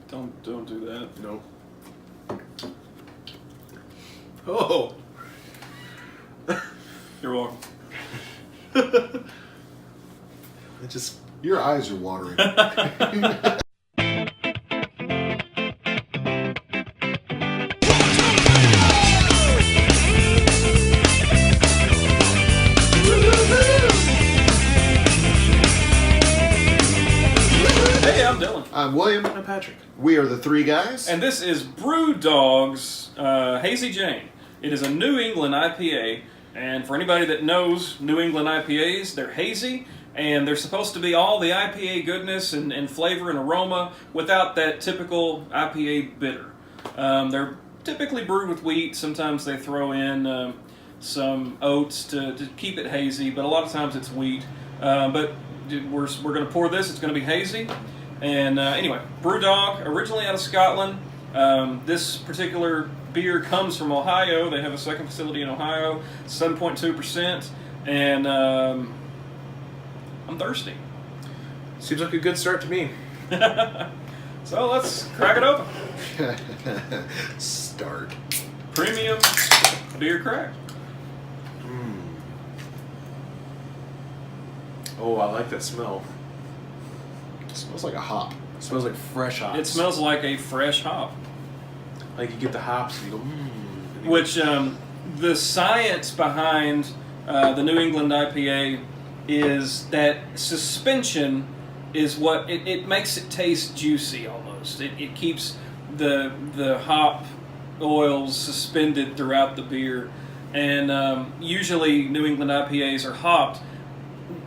Don't do that. Nope. Oh. You're welcome. It just... Your eyes are watering. Hey, I'm Dylan. I'm William. I'm Patrick. We are the three guys. And this is Brewdog's Hazy Jane. It is a New England IPA, and for anybody that knows New England IPAs, they're hazy, and they're supposed to be all the IPA goodness and flavor and aroma without that typical IPA bitter. They're typically brewed with wheat. Sometimes they throw in some oats to keep it hazy, but a lot of times it's wheat. But we're going to pour this. It's going to be hazy. And anyway, Brewdog, originally out of Scotland. This particular beer comes from Ohio. They have a second facility in Ohio, 7.2%. And I'm thirsty. Seems like a good start to me. So let's crack it open. Start. Premium beer crack. Oh, I like that smell. It smells like a hop. It smells like fresh hops. It smells like a fresh hop. Like you get the hops and you go, and you Which the science behind the New England IPA is that suspension is what it makes it taste juicy almost. It keeps the hop oils suspended throughout the beer, and usually New England IPAs are hopped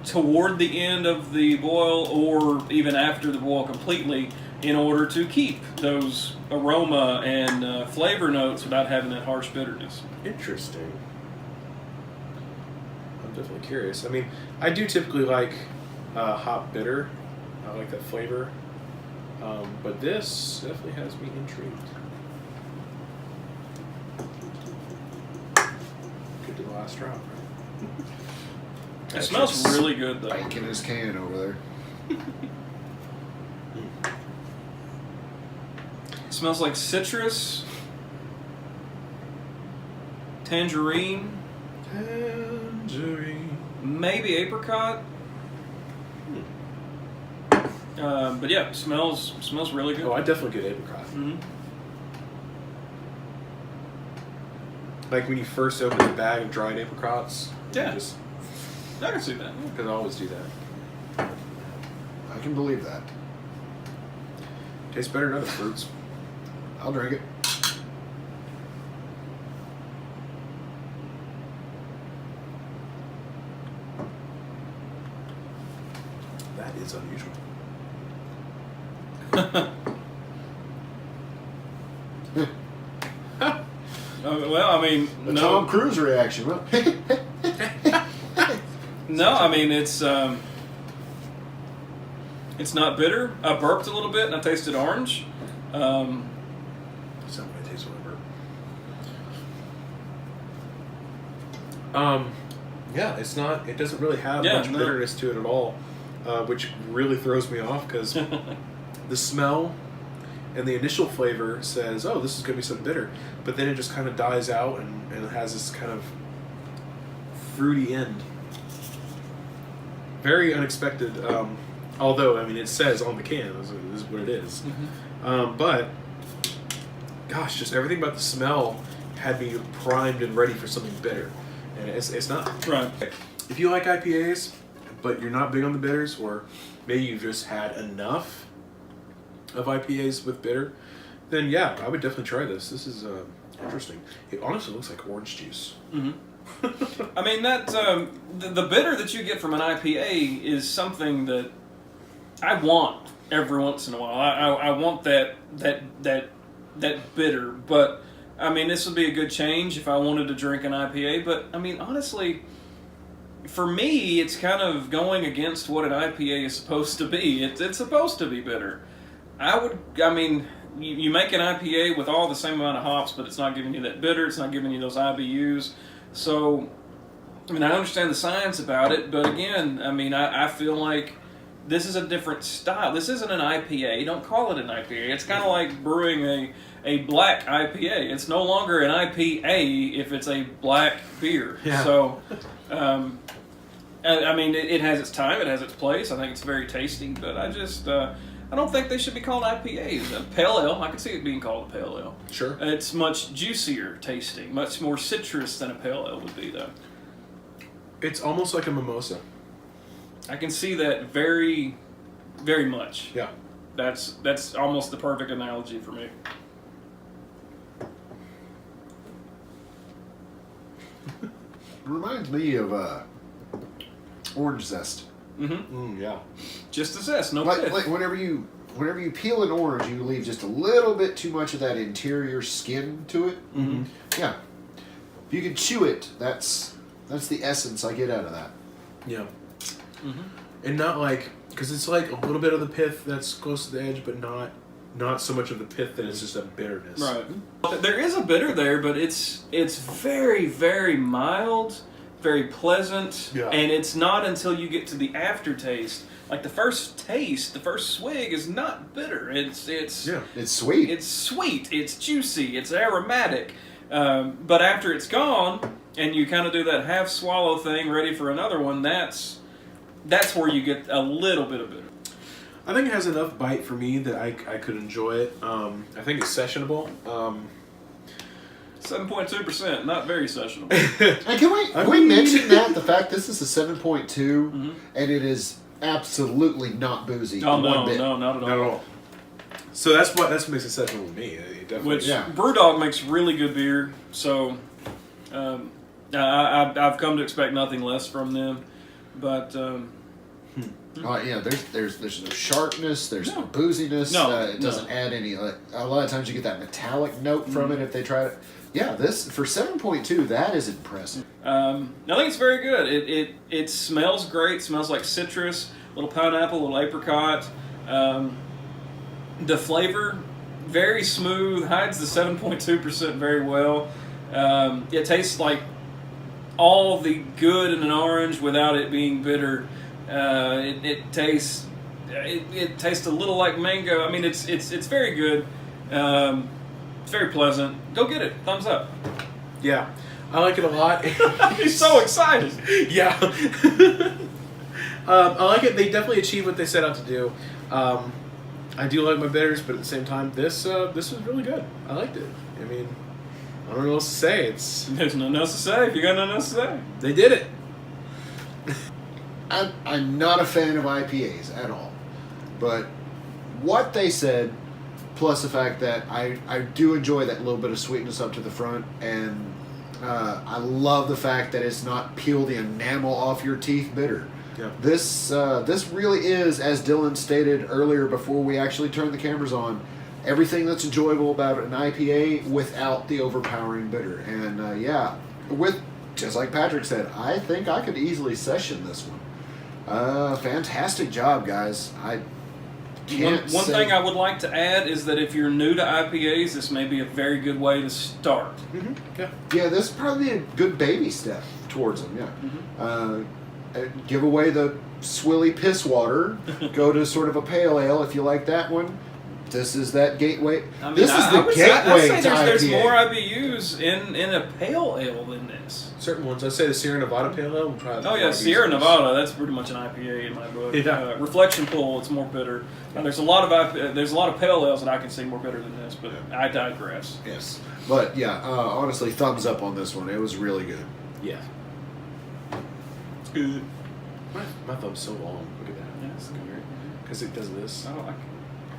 toward the end of the boil or even after the boil completely in order to keep those aroma and flavor notes without having that harsh bitterness. Interesting. I'm definitely curious. I mean, I do typically like hop bitter. I like that flavor. But this definitely has me intrigued. Good to the last drop, right? It smells really good though. Banking his can over there. It smells like citrus, tangerine, maybe apricot. But yeah, it smells really good. Oh, I definitely get apricot. Mm-hmm. Like when you first open the bag of dried apricots. Yeah. I can see that. Because I always do that. I can believe that. Tastes better than other fruits. I'll drink it. That is unusual. Well, I mean, The no. Tom Cruise reaction. Well, No, I mean it's not bitter. I burped a little bit and I tasted orange. That's not what I taste when I burp. Yeah, it's not. It doesn't really have much bitterness to it at all, which really throws me off because the smell and the initial flavor says, "Oh, this is going to be something bitter," but then it just kind of dies out and it has this kind of fruity end. Very unexpected. Although, I mean, it says on the can, this is what it is. Mm-hmm. But, gosh, just everything about the smell had me primed and ready for something bitter. And it's not. Right. If you like IPAs, but you're not big on the bitters, or maybe you've just had enough of IPAs with bitter, then yeah, I would definitely try this. This is interesting. It honestly looks like orange juice. Mm-hmm. I mean that the bitter that you get from an IPA is something that I want every once in a while. I want that bitter, but I mean this would be a good change if I wanted to drink an IPA. But I mean honestly, for me, it's kind of going against what an IPA is supposed to be. It's supposed to be bitter. You make an IPA with all the same amount of hops, but it's not giving you that bitter. It's not giving you those IBUs. So, I mean, I understand the science about it, but again, I mean, I feel like this is a different style. This isn't an IPA. Don't call it an IPA. It's kind of like brewing a black IPA. It's no longer an IPA if it's a black beer. Yeah. So, I mean, it has its time. It has its place. I think it's very tasty, but I just I don't think they should be called IPAs. A pale ale, I can see it being called a pale ale. Sure. It's much juicier tasting, much more citrus than a pale ale would be, though. It's almost like a mimosa. I can see that very, very much. Yeah. That's almost the perfect analogy for me. It reminds me of orange zest. Yeah. Just a zest, no pith. Like whenever you peel an orange, you leave just a little bit too much of that interior skin to it. Mm-hmm. Yeah. If you can chew it, that's the essence I get out of that. Yeah. And not like, because it's like a little bit of the pith that's close to the edge, but not so much of the pith that it's just a bitterness. Right. There is a bitter there, but it's very, very mild, very pleasant, Yeah. and it's not until you get to the aftertaste. Like the first swig is not bitter. It's sweet. It's sweet. It's juicy. It's aromatic. But after it's gone, and you kind of do that half swallow thing, ready for another one, that's where you get a little bit of bitter. I think it has enough bite for me that I could enjoy it. I think it's sessionable. 7.2%, not very sessionable. And can we mention that the fact this is a 7.2 and it is absolutely not boozy. Oh no, one bit. no, not at all. Not at all. So that's what makes it sessionable to me. It definitely. Which Brewdog makes really good beer, so I've come to expect nothing less from them. But there's no sharpness, there's no booziness. It doesn't add any. A lot of times you get that metallic note from it if they try it. Yeah, this for 7.2, that is impressive. I think it's very good. It smells great. Smells like citrus, little pineapple, little apricot. The flavor, very smooth, hides the 7.2% very well. It tastes like all the good in an orange without it being bitter. It tastes a little like mango. I mean, it's very good. It's very pleasant. Go get it. Thumbs up. Yeah, I like it a lot. He's so excited. Yeah. I like it. They definitely achieved what they set out to do. I do like my bitters, but at the same time, this was really good. I liked it. I mean, I don't know what else to say. There's nothing else to say. If you got nothing else to say, they did it. I'm not a fan of IPAs at all, but what they said, plus the fact that I do enjoy that little bit of sweetness up to the front, and I love the fact that it's not peel the enamel off your teeth bitter. Yeah. This really is, as Dylan stated earlier before we actually turned the cameras on, everything that's enjoyable about an IPA without the overpowering bitter. And with just like Patrick said, I think I could easily session this one. Fantastic job, guys. I can't One say... thing I would like to add is that if you're new to IPAs, this may be a very good way to start. Mm-hmm. Yeah, this is probably a good baby step towards them, give away the swilly piss water, go to sort of a pale ale if you like that one. This is that gateway. I mean, this is the I'd gateway say to there's IPA. more IBUs in a pale ale than this. Certain ones. I'd say the Sierra Nevada Pale Ale would probably. Oh yeah, Sierra Nevada. That's pretty much an IPA in my book. Yeah. Reflection Pool. It's more bitter. There's a lot of pale ales that I can see more bitter than this, but I digress. Yes, but honestly, thumbs up on this one. It was really good. Yeah. It's good. My thumb's so long. Look at that. Yeah, it's good. Because it does this. Oh, I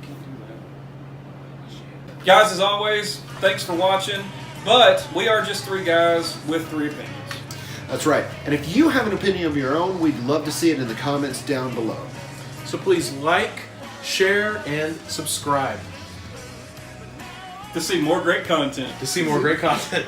can't do that. Guys, as always, thanks for watching. But we are just three guys with three opinions. That's right. And if you have an opinion of your own, we'd love to see it in the comments down below. So please like, share, and subscribe To see more great content. to see more great content.